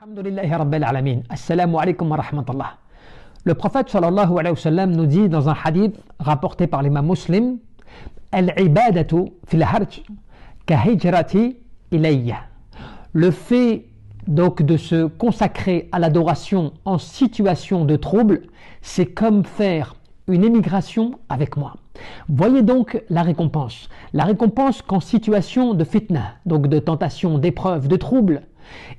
Alhamdulillahi Rabbil Alamin. Assalamu alaikum wa rahmatullah. Le prophète sallallahu alayhi wa sallam nous dit dans un hadith rapporté par l'imam Muslim: Al-ibadatu fil harj ka hijrati ilayya. Le fait donc de se consacrer à l'adoration en situation de trouble, c'est comme faire une émigration avec moi. Voyez donc la récompense. La récompense qu'en situation de fitna, donc de tentation, d'épreuve, de trouble,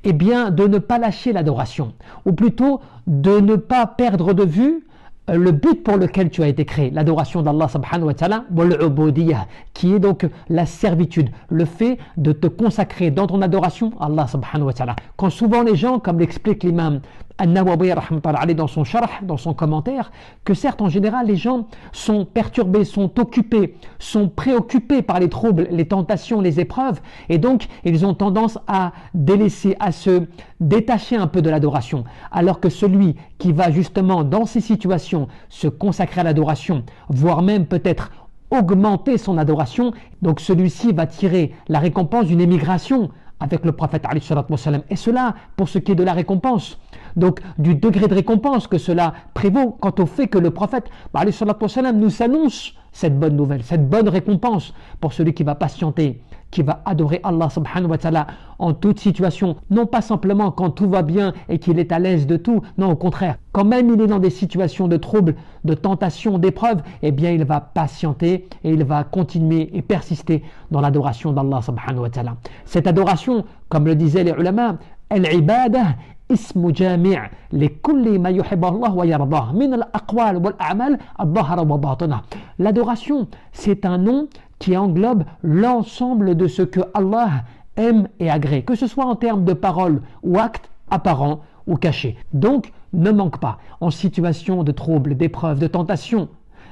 eh bien de ne pas lâcher l'adoration, ou plutôt de ne pas perdre de vue le but pour lequel tu as été créé, l'adoration d'Allah subhanahu wa ta'ala, qui est donc la servitude, le fait de te consacrer dans ton adoration à Allah subhanahu wa ta'ala. Quand souvent les gens, comme l'explique l'imam An-Nawawi dans son sharh, dans son commentaire, que certes en général les gens sont perturbés, sont occupés, sont préoccupés par les troubles, les tentations, les épreuves, et donc ils ont tendance à délaisser, à se détacher un peu de l'adoration, alors que celui qui va justement dans ces situations se consacrer à l'adoration, voire même peut-être augmenter son adoration, donc celui-ci va tirer la récompense d'une émigration avec le prophète alayhi salatu wa salam. Et cela pour ce qui est de la récompense, donc du degré de récompense que cela prévaut quant au fait que le prophète alayhi salatu wa salam nous annonce cette bonne nouvelle, cette bonne récompense pour celui qui va patienter, qui va adorer Allah subhanahu wa ta'ala en toute situation, non pas simplement quand tout va bien et qu'il est à l'aise de tout, non au contraire, quand même il est dans des situations de trouble, de tentation, d'épreuve, eh bien il va patienter et il va continuer et persister dans l'adoration d'Allah subhanahu wa ta'ala. Cette adoration, comme le disaient les ulama, al-ibadah اسم جامع لكل ما يحب الله ويرضاه من الأقوال والأعمال الظاهرة وباطنة. L'adoration, c'est un nom qui englobe l'ensemble de ce que Allah aime et agrée, que ce soit en termes de paroles ou actes apparents ou cachés. Donc, ne manque pas en situation de trouble, d'épreuve, de tentation,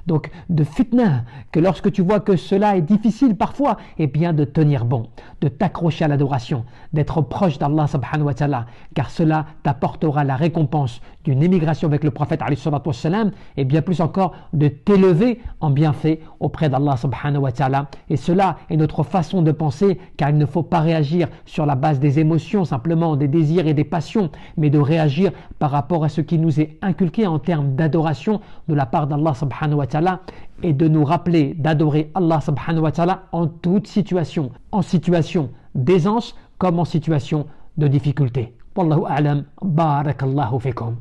donc de fitna, que lorsque tu vois que cela est difficile parfois, eh bien de tenir bon, de t'accrocher à l'adoration, d'être proche d'Allah subhanahu wa ta'ala, car cela t'apportera la récompense d'une émigration avec le prophète alayhi salatu wa salam, et bien plus encore de t'élever en bienfait auprès d'Allah subhanahu wa ta'ala. Et cela est notre façon de penser, car il ne faut pas réagir sur la base des émotions, simplement des désirs et des passions, mais de réagir par rapport à ce qui nous est inculqué en termes d'adoration de la part d'Allah subhanahu wa ta'ala, et de nous rappeler d'adorer Allah subhanahu wa ta'ala en toute situation, en situation d'aisance comme en situation de difficulté. Wallahu a'lam, barakallahu fikum.